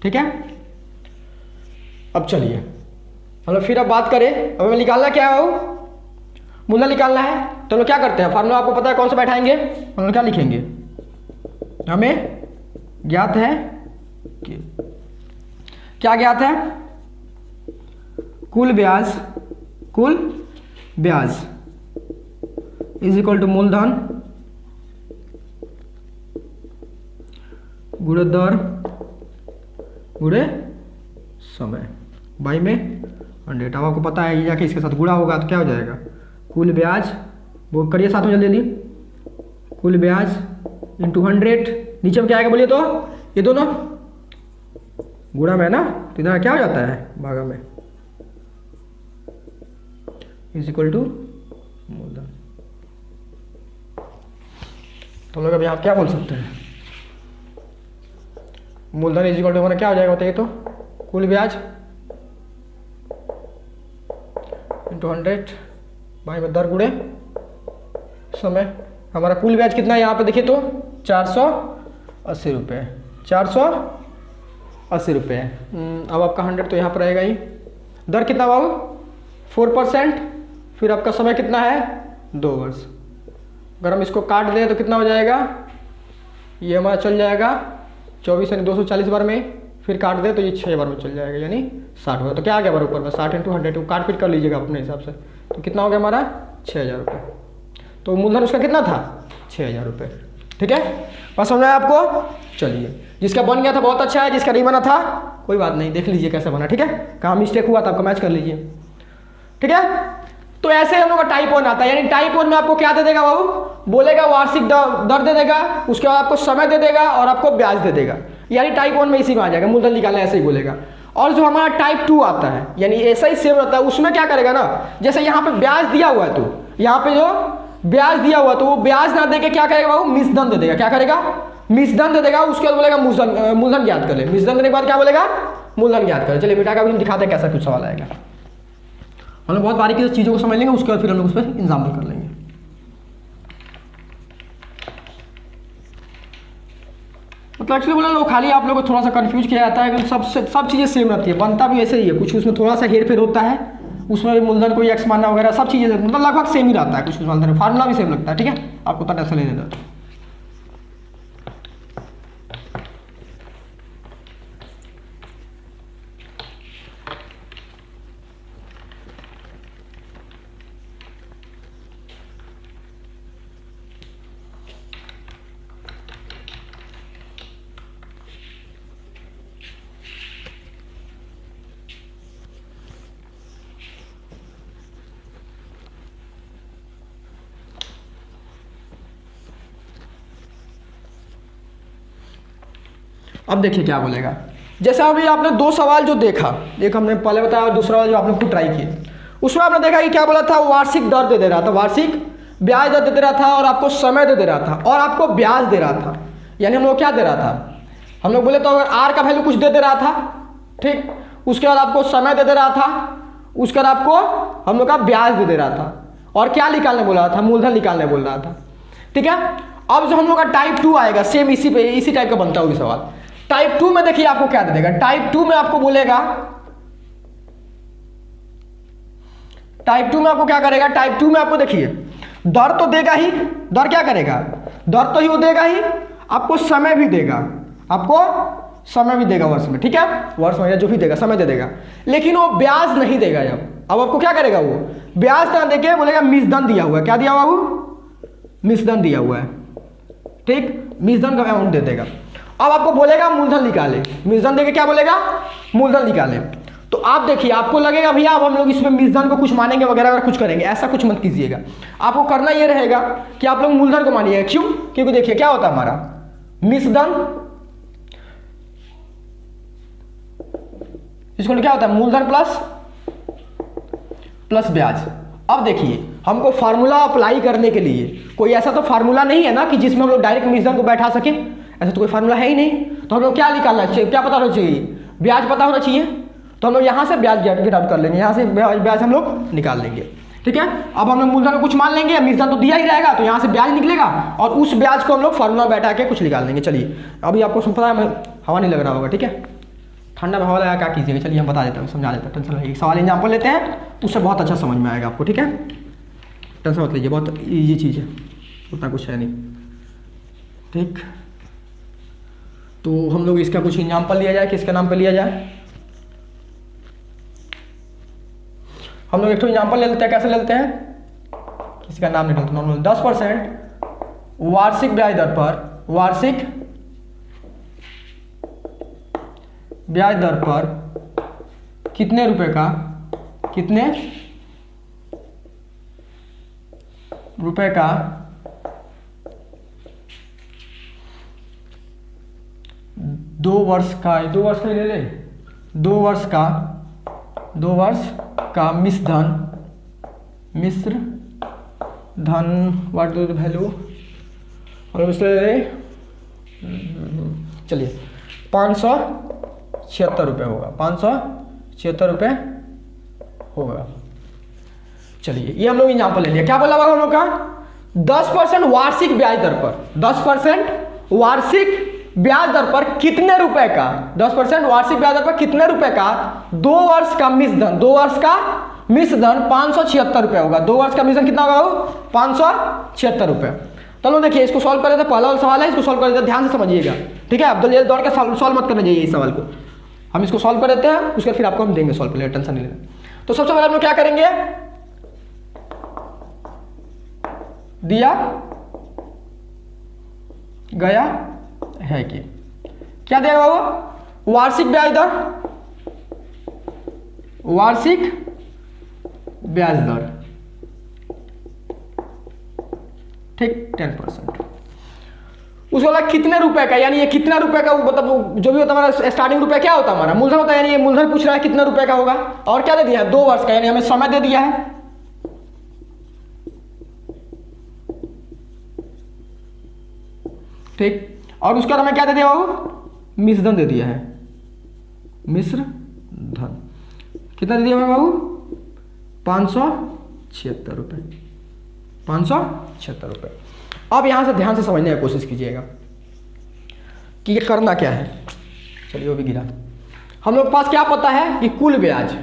ठीक है। अब चलिए हम लोग फिर अब बात करें, अब हमें निकालना क्या है बाबू, मूलधन निकालना है। तो हम लोग क्या करते हैं, फार्मूला आपको पता है कौन सा बैठाएंगे, हम लोग क्या लिखेंगे, हमें ज्ञात है कि क्या ज्ञात है, कुल ब्याज इज इक्वल टू मूलधन गुणे दर गुणे समय बाई में 100। अब आपको पता है ये जाके इसके साथ गुणा होगा तो क्या हो जाएगा, कुल ब्याज, वो करिए साथ में जल्दी, कुल ब्याज इंटू 100, नीचे में क्या आएगा बोलिए, तो ये दोनों गुणा में ना, तो इधर क्या हो जाता है भागा में, इज इक्वल टू मूलधन। तो लोग अब यहाँ क्या बोल सकते हैं, मूलधन इज इक्वल टू हमारा क्या हो जाएगा बताइए, तो कुल ब्याज इंटू 100 भाई में दर गुणे समय। हमारा कुल ब्याज कितना है यहाँ पे देखिए तो 480 रुपये, 480 रुपये। अब आपका 100 तो यहाँ पर रहेगा ही। दर कितना बाबू 4%, फिर आपका समय कितना है 2 वर्ष। अगर हम इसको काट दें तो कितना हो जाएगा, ये हमारा चल जाएगा 24 यानी 240 बार में, फिर काट दे तो ये 6 बार में चल जाएगा यानी 60 बार। तो क्या आ गया बार ऊपर में 60 इंटू 100, काट पीट कर लीजिएगा अपने हिसाब से। तो कितना हो गया हमारा 6000 रुपये। तो मूलधन उसका कितना था 6000 रुपये, ठीक है। बस समझ में आया आपको। चलिए जिसका बन गया था बहुत अच्छा है, जिसका नहीं बना था कोई बात नहीं, देख लीजिए कैसे बना, ठीक है। कहाँ मिस्टेक हुआ था आपका मैच कर लीजिए, ठीक है। तो ऐसे हम लोग का टाइप 1 आता है, यानी टाइप 1 में आपको क्या दे देगा बाबू, बोलेगा वार्षिक दर दे देगा, उसके बाद आपको समय दे देगा और आपको ब्याज दे देगा, यानी टाइप 1 में इसी में आ जाएगा, मूलधन निकालना ऐसे ही बोलेगा। और जो हमारा टाइप 2 आता है, यानी ऐसा ही सेम रहता है, उसमें क्या करेगा ना, जैसे यहाँ पे ब्याज दिया हुआ है, तो यहाँ पे जो ब्याज दिया हुआ तो वो ब्याज ना देके क्या करेगा बाबू, मिश्रधन दे देगा। क्या करेगा, मिश्रधन दे देगा। उसके बाद बोलेगा मूलधन ज्ञात कर ले। मिश्रधन देने के बाद क्या बोलेगा, मूलधन ज्ञात कर। चलिए बेटा का भी हम दिखाते हैं कैसा कुछ सवाल आएगा। हम लोग बहुत बारीकी से चीज़ों को समझ लेंगे, उसके बाद फिर हम लोग उस पर एग्जाम्पल कर लेंगे। मतलब एक्चुअली बोला लोग खाली आप लोगों को थोड़ा सा कंफ्यूज किया जाता है कि सब चीज़ें सेम रहती है, बनता भी ऐसे ही है, कुछ उसमें थोड़ा सा हेर फेर होता है, उसमें भी मूलधन कोई एक्स मानना वगैरह सब चीज़ें मतलब लगभग सेम ही रहता है, कुछ मूलधन फार्मूला भी सेम लगता है, ठीक है। आपको पता ऐसा लेने देता। अब देखिए क्या बोलेगा। जैसे अभी आपने दो सवाल जो देखा, एक हमने पहले बताया और दूसरा वाला जो आपने खुद ट्राई किए, उसमें आपने देखा कि क्या बोला था, वार्षिक दर दे रहा था, वार्षिक ब्याज दर दे रहा था और आपको समय दे रहा था और आपको ब्याज दे रहा था। यानी हम लोग क्या दे रहा था, हम लोग बोले तो अगर आर का वैल्यू कुछ दे रहा था, ठीक, उसके बाद आपको समय दे रहा था, उसके बाद आपको हम लोग का ब्याज दे रहा था और क्या निकालने बोल रहा था, मूलधन निकालने बोल रहा था, ठीक है। अब जो हम लोग का टाइप 2 आएगा, सेम इसी टाइप का बनता होगा सवाल। टाइप 2 में देखिए आपको क्या दे देगा, टाइप 2 में आपको बोलेगा, टाइप 2 में आपको क्या करेगा, टाइप 2 में आपको देखिए दर तो देगा ही, दर क्या करेगा, दर तो ही वो देगा ही, आपको समय भी देगा, आपको समय भी देगा वर्ष में, ठीक है, वर्ष में जो भी देगा समय दे देगा, लेकिन वो ब्याज नहीं देगा। अब आपको क्या करेगा, वो ब्याज ना देके बोलेगा मिश्रधन दिया हुआ है, क्या दिया हुआ, वो मिश्रधन दिया हुआ है, ठीक, मिश्रधन का अमाउंट दे देगा। अब आपको बोलेगा मूलधन निकाले, मिश्रधन देके क्या बोलेगा, मूलधन निकाले। तो आप देखिए, आपको लगेगा भैया अब हम लोग इसमें मिश्रधन को कुछ मानेंगे वगैरह वगैरह कुछ करेंगे, ऐसा कुछ मत कीजिएगा। आपको करना ये रहेगा कि आप लोग मूलधन को मानिएगा। क्यों, क्योंकि देखिए क्या होता है हमारा मिश्रधन, इसको क्या होता है, मूलधन प्लस ब्याज। अब देखिए हमको फार्मूला अप्लाई करने के लिए कोई ऐसा तो फार्मूला नहीं है ना कि जिसमें हम लोग डायरेक्ट मिश्रधन को बैठा सके, ऐसा तो कोई फार्मूला है ही नहीं। तो हम लोग क्या निकालना चाहिए, क्या पता होना चाहिए, ब्याज पता होना चाहिए। तो हम लोग यहाँ से ब्याज गेट आउट कर लेंगे, यहाँ से ब्याज हम लोग निकाल लेंगे, ठीक है। अब हम लोग मूलधन को कुछ मान लेंगे, मिश्रधन तो दिया ही रहेगा, तो यहाँ से ब्याज निकलेगा और उस ब्याज को हम लोग फार्मूला बैठा के कुछ निकाल लेंगे। चलिए अभी आपको पता है हवा नहीं लग रहा होगा, ठीक है, ठंडा में हवा लगा क्या कीजिएगा। चलिए हम बता देते हैं, समझा देते हैं, टेंशन नहीं। सवाल एग्जाम्पल लेते हैं, उससे बहुत अच्छा समझ में आएगा आपको, ठीक है, टेंशन मत लीजिए, बहुत ईजी चीज़ है, उतना कुछ है नहीं, ठीक। तो हम लोग इसका कुछ एग्जाम्पल लिया जाए, किसके नाम पे लिया जाए, हम लोग एक तो एग्जाम्पल ले लेते हैं, कैसे लेते हैं, किसी का नाम नहीं लेते, नॉर्मल 10% वार्षिक ब्याज दर पर, वार्षिक ब्याज दर पर कितने रुपए का, कितने रुपए का 2 वर्ष का, 2 वर्ष का ले ले, 2 वर्ष का मिश्र धन व्हाट डू द वैल्यू, और चलिए 576 रुपये होगा, 576 रुपये होगा। चलिए ये हम लोग एग्जाम्पल ले लिया, क्या बोला हुआ हम लोग का, 10% वार्षिक ब्याज दर पर, 10% वार्षिक ब्याज दर पर कितने रुपए का, 10% वार्षिक ब्याज दर पर कितने रुपए का 2 वर्ष का मिश्रधन, 2 वर्ष का मिश्रधन 576 रुपये होगा। 2 वर्ष का मिश्रधन कितना होगा, 576 रुपये। चलो देखिए इसको सॉल्व कर देते हैं, पहला वाला सवाल है, इसको सॉल्व कर देते हैं, ध्यान से समझिएगा, ठीक है। अब दौड़ के सॉल्व मत करना चाहिए इस सवाल को, हम इसको सॉल्व कर देते हैं, उसके फिर आपको हम देंगे सॉल्व कर, टेंशन नहीं लेना। तो सबसे पहले हम लोग क्या करेंगे, दिया गया है कि क्या देगा वो, वार्षिक ब्याज दर, वार्षिक ब्याज दर, ठीक 10%। उसके बाद कितने रुपए का, यानी ये कितना रुपए का, मतलब जो भी होता है हमारा स्टार्टिंग रुपया क्या होता है हमारा, मूलधन होता है, यानी ये मूलधन पूछ रहा है कितना रुपए का होगा, और क्या दे दिया है 2 वर्ष का, यानी हमें समय दे दिया है, ठीक। और उसके बाद हमें क्या दे दिया वो, मिश्रधन दे दिया है, मिश्रधन कितना दे दिया हमें बाबू, 576 रुपये, 576 रुपये। अब यहां से ध्यान से समझने की कोशिश कीजिएगा कि ये करना क्या है। चलिए वो भी गिरा, हम लोग के पास क्या पता है कि कुल ब्याज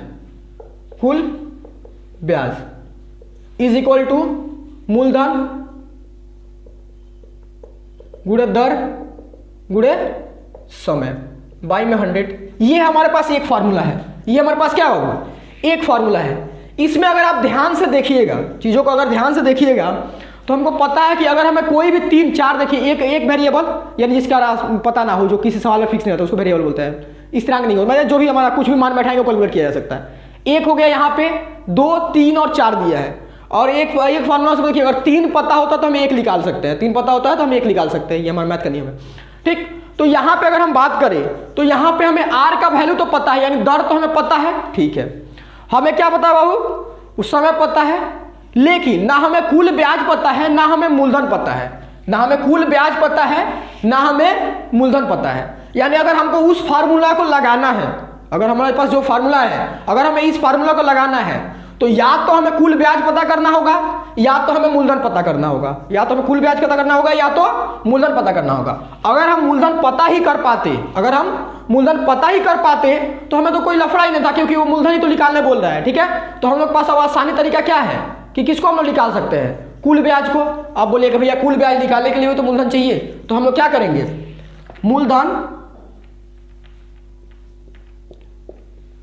इज इक्वल टू मूलधन गुणे दर गुणे समय बाई में 100। ये हमारे पास एक फार्मूला है, ये हमारे पास क्या होगा, एक फार्मूला है। इसमें अगर आप ध्यान से देखिएगा, चीज़ों को अगर ध्यान से देखिएगा तो हमको पता है कि अगर हमें कोई भी 3-4 देखिए, एक वेरिएबल यानी जिसका पता ना हो, जो किसी सवाल में फिक्स नहीं होता उसको वेरिएबल बोलते हैं, इस तरह नहीं हो, मतलब जो भी हमारा कुछ भी मान बैठाएंगे कैलकुलेट किया जा सकता है। एक हो गया यहाँ पे, 2, 3 और 4 दिया है, और एक फार्मूला से देखिए अगर 3 पता होता तो हम 1 निकाल सकते हैं, 3 पता होता है तो हम 1 निकाल सकते हैं, ये हमारा मैथ का नियम है, ठीक। तो यहाँ पे अगर हम बात करें तो यहाँ पे हमें आर का वैल्यू तो पता है, यानी दर तो हमें पता है, ठीक है। हमें क्या पता है बाबू, उस समय पता है, लेकिन ना हमें कुल ब्याज पता है, ना हमें मूलधन पता है, ना हमें कुल ब्याज पता है, ना हमें मूलधन पता है। यानी अगर हमको उस फार्मूला को लगाना है, अगर हमारे पास जो फार्मूला है, अगर हमें इस फार्मूला को लगाना है, तो या तो हमें कुल ब्याज पता करना होगा, या तो हमें मूलधन पता करना होगा, या तो हमें कुल ब्याज पता करना होगा, या तो मूलधन पता करना होगा। अगर हम मूलधन पता ही कर पाते, अगर हम मूलधन पता ही कर पाते तो हमें तो कोई लफड़ा ही नहीं था, क्योंकि वो मूलधन ही तो निकालने बोल रहा है, ठीक है। तो हम लोग के पास अब आसानी तरीका क्या है कि किसको हम लोग निकाल सकते हैं, कुल ब्याज को। आप बोलिएगा भैया कुल ब्याज निकालने के लिए तो मूलधन चाहिए, तो हम लोग क्या करेंगे,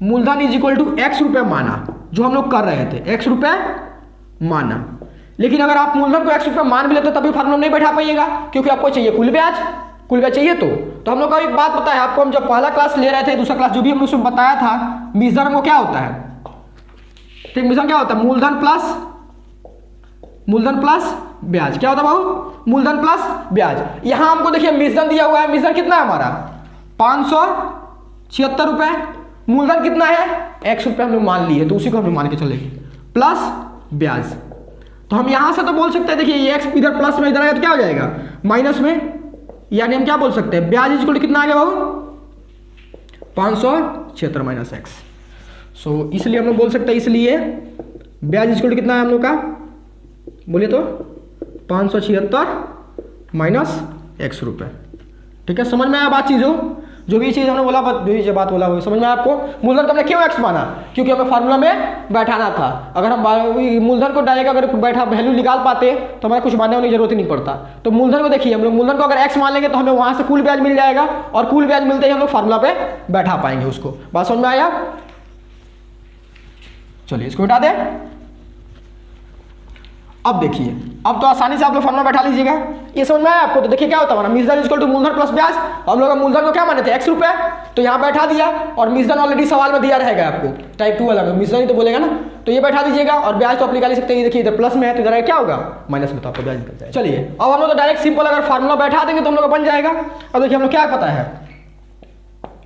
मूलधन इज इक्वल टू x रुपये माना, जो हम लोग कर रहे थे, x रुपये माना। लेकिन अगर आप मूलधन को x रुपये मान भी लेते तभी फार्मूला नहीं बैठा पाइएगा, क्योंकि आपको चाहिए कुल ब्याज चाहिए। तो हम लोग का एक बात पता है आपको, हम जब पहला क्लास ले रहे थे, दूसरा क्लास जो भी हमने उसमें बताया था, मिश्रण को क्या होता है, ठीक, मिश्रण क्या होता है, मूलधन प्लस ब्याज। क्या होता है बाबू, मूलधन प्लस ब्याज। यहां हमको देखिए मिश्रण दिया हुआ है, मिश्रण कितना है हमारा 576 रुपए, मूलधन कितना है x रुपये हम लोग मान लिए, तो उसी को हम लोग मान के चलेंगे, प्लस ब्याज। तो हम यहां से तो बोल सकते हैं, देखिए ये x इधर प्लस में इधर आएगा तो क्या हो जाएगा माइनस में, यानी हम क्या बोल सकते हैं, ब्याज इक्वल टू कितना आ गया बाबू 576 माइनस x। सो इसलिए हम लोग बोल सकते हैं, इसलिए ब्याज इक्वल टू कितना है हम लोग का, बोलिए तो 576 माइनस x रुपये, ठीक है। समझ में आया बात चीज़ों, जो भी चीज़ हमने बोला, जो भी बात बोला वो समझ में आपको। मूलधन को हमने क्यों x माना, क्योंकि हमें फार्मूला में बैठाना था। अगर हम मूलधन को डायरेक्ट अगर बैठा वैल्यू निकाल पाते तो हमें कुछ मानने की जरूरत ही नहीं पड़ता। तो मूलधन को देखिए, हम लोग मूलधन को अगर x मान लेंगे तो हमें वहाँ से कुल ब्याज मिल जाएगा, और कुल ब्याज मिलते ही हम लोग फार्मूला पे बैठा पाएंगे उसको। बात समझ में आया, चलिए इसको हटा दें। अब देखिए, अब तो आसानी से आप लोग फार्मूला बैठा लीजिएगा, ये समझ में आया आपको। तो देखिए क्या होता है हमारा, मिश्रण इक्वल टू मूलधन प्लस ब्याज। हम लोग मूलधन को क्या माने थे x रुपये, तो यहाँ बैठा दिया, और मिश्रण ऑलरेडी सवाल में दिया रहेगा आपको, टाइप 2 वाला में मिश्रण ही तो बोलेगा ना, तो ये बैठा दीजिएगा। और ब्याज तो आप निकाल सकते हैं, देखिए इधर प्लस में है तो इधर क्या होगा माइनस में, तो आपको ब्याज निकल जाएगा। चलिए अब हम लोग तो डायरेक्ट सिंपल अगर फार्मूला बैठा देंगे तो हम लोग बन जाएगा। अब देखिए हम लोग क्या पता है,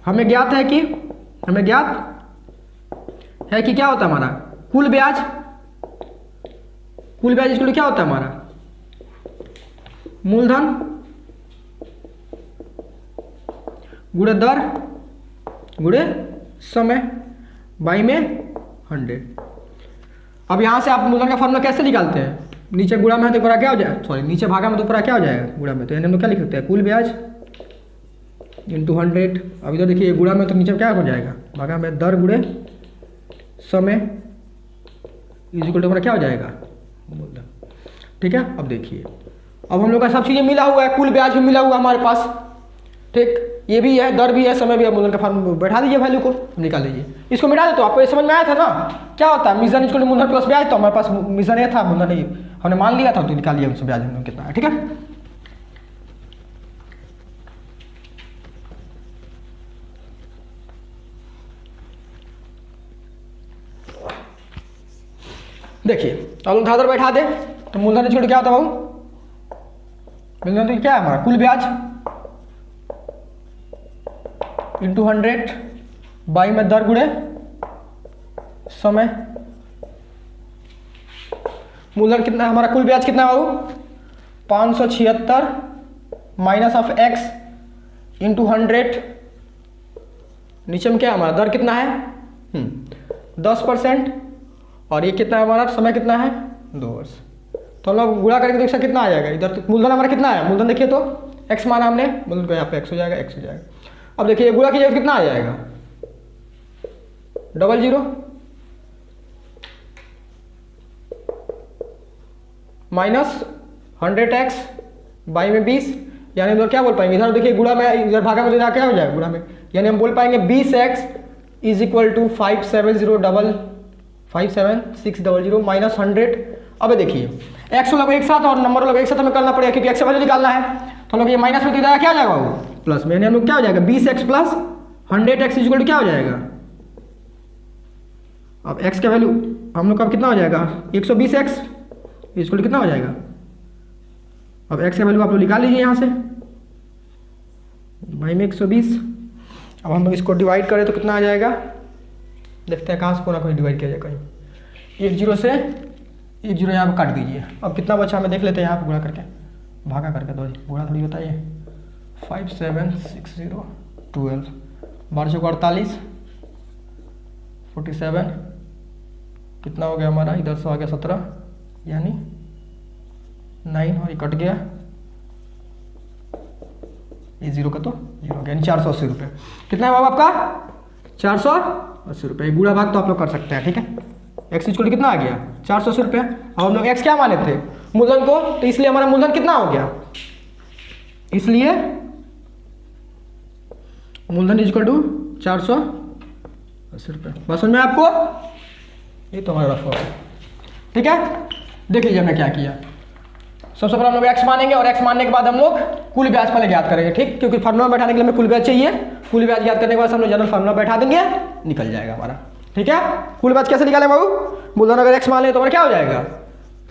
हमें ज्ञात है कि क्या होता है हमारा कुल ब्याज। कुल ब्याज इसको क्या होता है हमारा, मूलधन गुणे दर गुणे समय बाई में 100। अब यहां से आप मूलधन का फॉर्मूला कैसे निकालते हैं, नीचे गुणा में है तो ऊपर क्या हो जाएगा, सॉरी नीचे भागा में तो ऊपर क्या हो जाएगा गुणा में, तो यानी हम लोग क्या लिख सकते हैं, कुल ब्याज इंटू 100। अब इधर देखिए गुणा में तो नीचे क्या हो जाएगा, भागा में दर गुणे समय इज इक्वल टू हमारा क्या हो जाएगा मूलधन, ठीक है। अब देखिए अब हम लोग का सब चीज़ें मिला हुआ है, कुल ब्याज भी मिला हुआ हमारे पास, ठीक, ये भी है, दर भी है, समय भी है। मूलधन का फॉर्मूला बैठा दीजिए, वैल्यू को निकाल लीजिए, इसको मिटा दे तो आपको ये समझ में आया था ना क्या होता है, मिश्रण इक्वल टू मूलधन प्लस ब्याज। तो हमारे पास मिश्रण ये था, मूलधन नहीं हमने मान लिया था, तो निकाल लिया उससे ब्याज हम लोग कितना है, ठीक है। देखिए अब हम धाधर बैठा दे तो मूलधन छोड़ क्या होता है बाबू, मूलधन क्या है हमारा कुल ब्याज इंटू 100 बाई में दर गुणे समय। मूलधन कितना है हमारा, कुल ब्याज कितना है बाबू 576 माइनस ऑफ x इंटू 100, नीचे में क्या है हमारा दर कितना है 10%, और ये कितना है हमारा समय कितना है 2 वर्ष। तो हम लोग गुणा करके देखिए कितना आ जाएगा, इधर तो मूलधन हमारा कितना है, मूलधन देखिए तो x माना हमने, मूलधन को यहाँ पे x हो जाएगा, x हो जाएगा। अब देखिए गुणा कीजिए कितना आ जाएगा 00 माइनस 100x बाई में 20, यानी हम लोग क्या बोल पाएंगे, इधर देखिए गुणा में, इधर भागा में तो क्या हो जाएगा गुणा में, यानी हम बोल पाएंगे 20x is equal to 57600 minus 100। अब देखिए x लोग एक साथ और नंबर लोग एक साथ हमें करना पड़ेगा, क्योंकि x वैल्यू निकालना है। तो हम लोग ये माइनस में तो इधर क्या हो जाएगा वो प्लस में, यानी हम लोग क्या हो जाएगा 20x plus 100x is equal to क्या हो जाएगा, अब x का वैल्यू हम लोग का कितना हो जाएगा 120x इज इक्वल टू कितना हो जाएगा, अब x का वैल्यू आप लोग निकाल लीजिए यहाँ से भाई में 120। अब हम लोग इसको डिवाइड करें तो कितना आ जाएगा, देखते हैं कहाँ से कोई ना कोई डिवाइड किया जाए कहीं। 1 0 से 1 0 यहाँ पर काट दीजिए। अब कितना बचा हमें देख लेते हैं यहाँ पर गुणा करके, भागा करके दो, गुणा थोड़ी होता है ये। 5 7 6 0 12, 12 को 48, 47, कितना हो गया हमारा, इधर से आ गया 17, यानी 9 और ये कट गया, ये 0 का तो 0 हो गया, यानी 480 रुपये। कितना है बाबा आपका, 480 रुपये। गुणा भाग तो आप लोग कर सकते हैं, ठीक है। एक्स इक्वल कितना आ गया, 480 रुपये। और हम लोग एक्स क्या माने थे, मूलधन को, तो इसलिए हमारा मूलधन कितना हो गया, इसलिए मूलधन इक्वल टू 480 रुपये। बस समझ में आपको, ये तो हमारा रफ है, ठीक है। देख लीजिए हमने क्या किया। सबसे पहले हम लोग एक्स मानेंगे और एक्स मानने के बाद हम लोग कुल ब्याज पहले ज्ञात करेंगे, ठीक, क्योंकि फार्मूला बैठाने के लिए हमें कुल ब्याज चाहिए। कुल ब्याज ज्ञात करने के बाद हम लोग जनरल फार्मूला बैठा देंगे, निकल जाएगा हमारा, ठीक है। कुल ब्याज कैसे निकालें बाबू, मूलधन अगर एक्स मान ले तो हमारा क्या हो जाएगा,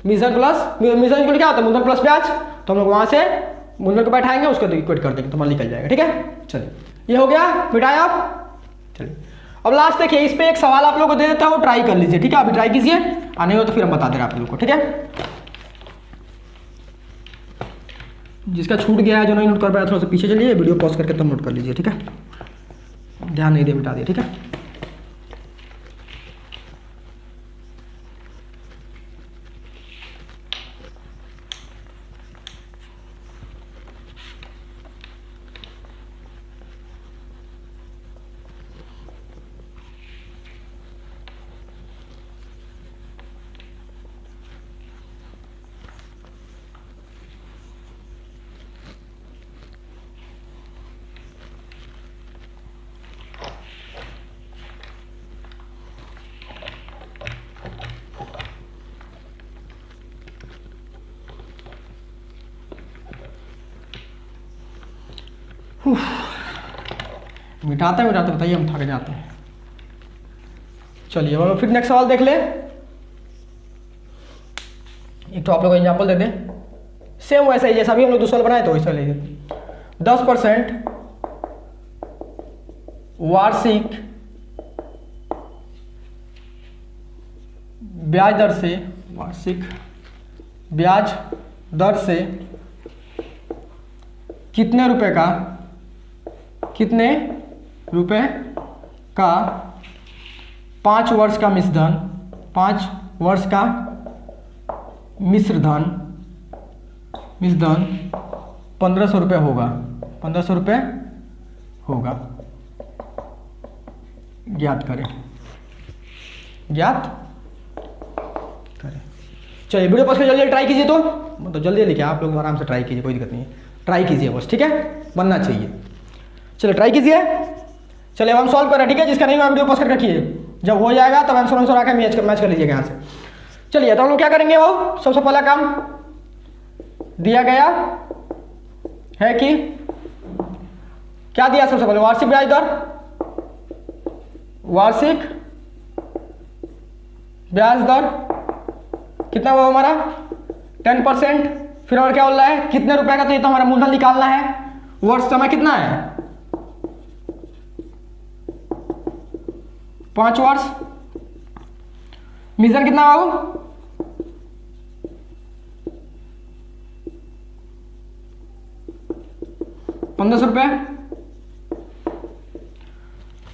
मूलधन प्लस, मूलधन क्या होता है, मूलधन प्लस ब्याज। तो हम लोग वहाँ से मूलधन को बैठाएंगे, उसको इक्वेट कर देंगे तो हमारा निकल जाएगा, ठीक है। चलिए ये हो गया, मिटाया आप। चलिए अब लास्ट देखिए, इस पे एक सवाल आप लोग को दे देता हूँ, ट्राई कर लीजिए, ठीक है। अभी ट्राई कीजिए, आने हो तो फिर हम बता दे रहे हैं आप लोगों को, ठीक है। जिसका छूट गया है, जो नहीं नोट कर पाया, थोड़ा सा पीछे चलिए, वीडियो पॉज करके तब नोट कर लीजिए, ठीक है। ध्यान नहीं दिया, मिटा दिए, ठीक है। मिटाते मिटाते बताइए, हम थक जाते हैं। चलिए हम फिर नेक्स्ट सवाल देख ले। एक तो आप लोग को एग्जाम्पल दे दें, सेम वैसा ही जैसा भी हम लोग दूसरा बनाए तो वैसा ले 10% वार्षिक ब्याज दर से, वार्षिक ब्याज दर से कितने रुपए का, कितने रुपए का 5 वर्ष का मिश्रधन, 5 वर्ष का मिश्रधन 1500 रुपये होगा, 1500 रुपये होगा, ज्ञात करें, ज्ञात करें। चलिए वीडियो पॉज जल्दी ट्राई कीजिए, तो मतलब जल्दी लिखिए, आप लोग आराम से ट्राई कीजिए, कोई दिक्कत नहीं है, ट्राई कीजिए बस, ठीक है, बनना चाहिए। चलिए ट्राई कीजिए। चलिए अब हम सॉल्व कर रहे हैं, ठीक है। जिसका नहीं हुआ वीडियो पॉज करके रखिए, जब हो जाएगा तब आंसर आकर मैच कर लीजिएगा यहाँ से। चलिए तो हम लोग क्या करेंगे, वो सबसे पहला काम दिया गया है कि क्या दिया, सबसे पहले वार्षिक ब्याज दर, वार्षिक ब्याज दर कितना हुआ हमारा 10%। फिर और क्या बोल रहा है, कितने रुपए का, तो ये तो हमारा मूलधन निकालना है। वर्ष समय कितना है, 5 वर्ष। मिश्रण कितना बाबू, 1500 रुपये।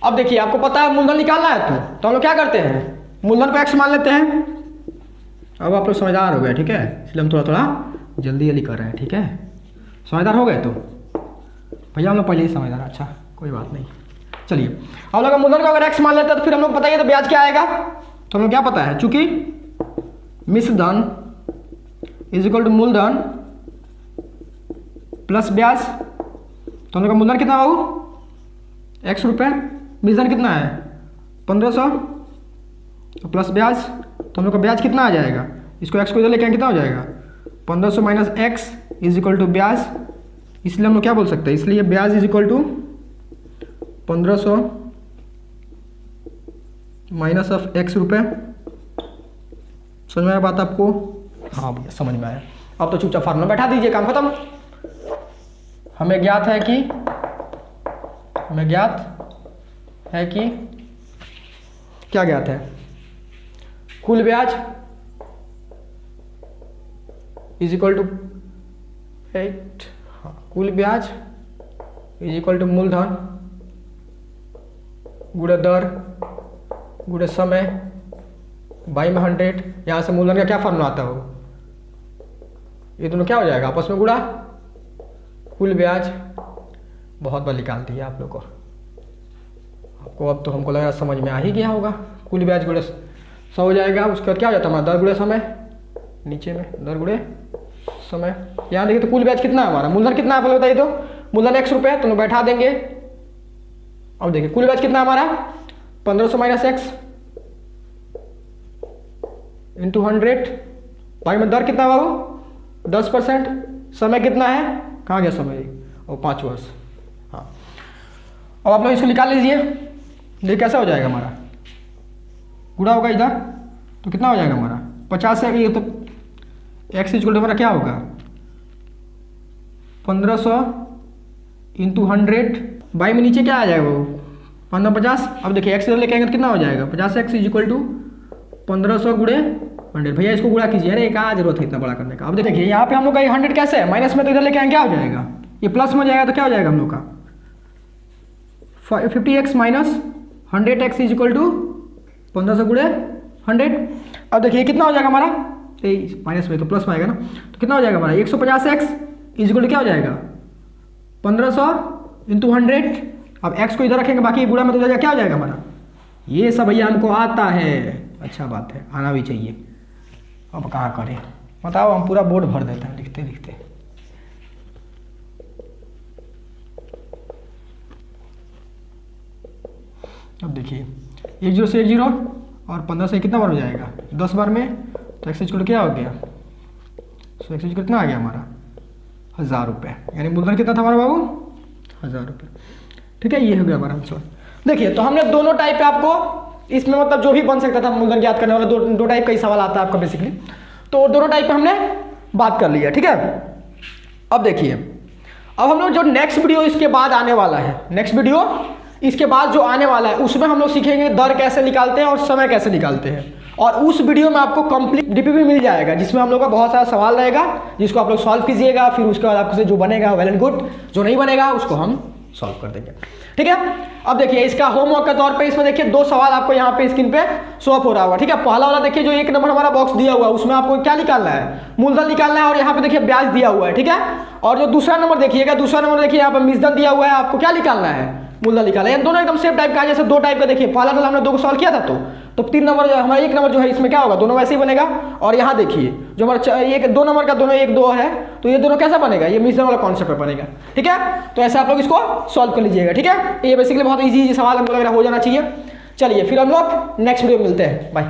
अब देखिए आपको पता है मूलधन निकालना है, तो हम लोग क्या करते हैं, मूलधन को एक्स मान लेते हैं। अब आप लोग समझदार हो गए, ठीक है, इसलिए हम थोड़ा थोड़ा जल्दी जल्दी कर रहे हैं, ठीक है। समझदार हो गए तो भैया, हम लोग पहले ही समझदार, अच्छा कोई बात नहीं। चलिए हम लोग मूलधन को अगर एक्स मान लेते हैं तो फिर हम लोग बताइए तो ब्याज क्या आएगा, तो हम लोग क्या पता है, चूंकि मिश्रधन इज इक्वल टू मूलधन प्लस ब्याज, तो हम लोग का मूलधन कितना बाबू, x रुपये, मिश्रधन कितना है 1500 प्लस ब्याज, तो हम लोग का ब्याज कितना आ जाएगा, इसको x को इधर लेके कितना हो जाएगा 1500 minus x is equal to ब्याज। इसलिए हम लोग क्या बोल सकते हैं, इसलिए ब्याज is equal to 1500 minus of x रुपये। समझ में आया बात आपको, हाँ भैया समझ में आया। अब तो चुपचाप फार्मूला बैठा दीजिए, काम खत्म। हमें ज्ञात है कि हमें ज्ञात है कि क्या ज्ञात है, कुल ब्याज इज इक्वल टू 8, कुल ब्याज इज इक्वल टू मूलधन गुणे दर गुणे समय बाई में 100। यहाँ से मूलधन का क्या फॉर्मूला आता हो, ये दोनों क्या हो जाएगा आपस में गुणा, कुल ब्याज बहुत बार निकाल दिया आप लोग को, आपको अब तो हमको लग रहा है समझ में आ ही गया होगा। कुल ब्याज गुणे 100 हो जाएगा, उसके बाद क्या हो जाता है हमारा दर गुणे समय, नीचे में दर गुणे समय। यहाँ देखिए तो कुल ब्याज कितना है हमारा, मूलधन कितना है पहले बताइए तो, मूलधन 100 रुपये तो बैठा देंगे। अब देखिए कुल ब्याज कितना हमारा 1500 माइनस एक्स इंटू 100 भाई में दर कितना बाबू 10%, समय कितना है, कहाँ गया समय, और 5 वर्ष। हाँ अब आप लोग इसको निकाल लीजिए, देखिए कैसा हो जाएगा हमारा, गुणा होगा इधर तो कितना हो जाएगा हमारा 50 है, ये तो एक्स इक्वल टू हमारा क्या होगा 1500 इंटू 100 बाई में नीचे क्या आ जाएगा वो 1550। अब देखिए एक्स लेके आएंगे तो कितना हो जाएगा 50x इज इक्वल टू 1500 गुणे 100। भैया इसको गुणा कीजिए, अरे क्या जरूरत है इतना बड़ा करने का। अब देखिए यहाँ पे हम लोग का ये 100 कैसे है, माइनस में तो इधर लेके आएंगे क्या हो जाएगा, ये प्लस में हो जाएगा तो क्या हो जाएगा हम लोग का 50x minus 100x is equal to 1500 गुणे 100। अब देखिए कितना हो जाएगा हमारा, माइनस में तो प्लस में आएगा ना, तो कितना हो जाएगा हमारा 150x इज इक्वल टू क्या हो जाएगा 1500 इंटू 100। अब x को इधर रखेंगे, बाकी गुणा में तो क्या हो जाएगा हमारा, ये सब भैया हमको आता है, अच्छा बात है आना भी चाहिए। अब कहाँ करें बताओ, हम पूरा बोर्ड भर देते हैं लिखते लिखते। अब देखिए 10 से 10 और 15 से कितना बार हो जाएगा 10 बार में, तो एक्स इक्वल क्या हो गया, सो एक्स इक्वल कितना आ गया हमारा 1000 रुपये, यानी मूलधन कितना था हमारा बाबू 1000 रुपये। ठीक है, ये हो गया हमारा आंसर। देखिए तो हमने दोनों टाइप पे आपको इसमें मतलब जो भी बन सकता था मूलधन ज्ञात करने वाला, दो टाइप का ही सवाल आता है आपका बेसिकली, तो दोनों टाइप पे हमने बात कर लिया। ठीक है, अब देखिए अब हम लोग जो नेक्स्ट वीडियो इसके बाद आने वाला है, नेक्स्ट वीडियो इसके बाद जो आने वाला है उसमें हम लोग सीखेंगे दर कैसे निकालते हैं और समय कैसे निकालते हैं, और उस वीडियो में आपको कंप्लीट डीपीपी मिल जाएगा जिसमें हम लोग का बहुत सारा सवाल रहेगा जिसको आप लोग सॉल्व कीजिएगा, फिर उसके बाद आपको जो बनेगा वेल एंड गुड, जो नहीं बनेगा उसको हम सॉल्व कर देंगे। ठीक है, अब देखिए इसका होमवर्क के तौर पे इसमें देखिए 2 सवाल आपको यहाँ पे स्क्रीन पे शो अप हो रहा होगा। ठीक है, पहला वाला देखिए जो 1 नंबर हमारा बॉक्स दिया हुआ है उसमें आपको क्या निकालना है, मूलधन निकालना है, और यहाँ पे देखिए ब्याज दिया हुआ है। ठीक है, और जो दूसरा नंबर देखिएगा, दूसरा नंबर देखिए यहाँ पे मिश्रण दिया हुआ है, आपको क्या निकालना है मूलधन निकालना है। दोनों एकदम सेम टाइप का है, जैसे 2 टाइप का देखिए, पहला वाला हमने 2 को सॉल्व किया था तो 3 नंबर हमारा 1 नंबर जो है इसमें क्या होगा, दोनों वैसे ही बनेगा। और यहाँ देखिए जो हमारा 2 नंबर का दोनों 1 2 है, तो ये दोनों कैसा बनेगा, ये मिश्रण वाला कॉन्सेप्ट पे बनेगा। ठीक है, तो ऐसे आप लोग इसको सॉल्व कर लीजिएगा। ठीक है, ये बेसिकली बहुत इजी सवाल हमको लग रहा हो जाना चाहिए। चलिए फिर हम लोग नेक्स्ट वीडियो में मिलते हैं, बाय।